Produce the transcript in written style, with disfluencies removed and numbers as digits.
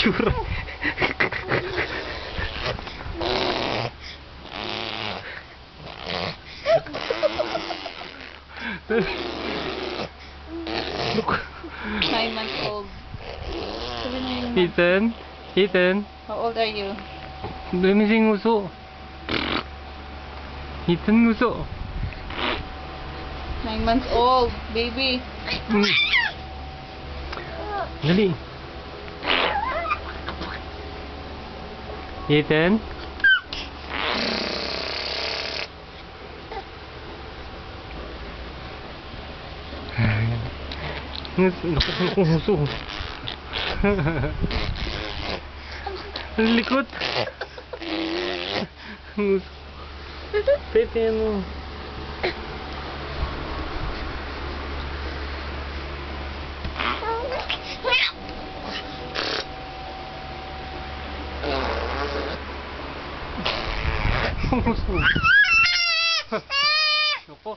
Tsura. Look. 9 months old. Ethan? Ethan? How old are you? Lumising nguso. Ethan nguso. 9 months old, baby. Dali. Ethan? Nguso. Ang likot. Nguso. Pwede mo. Nguso. Opo.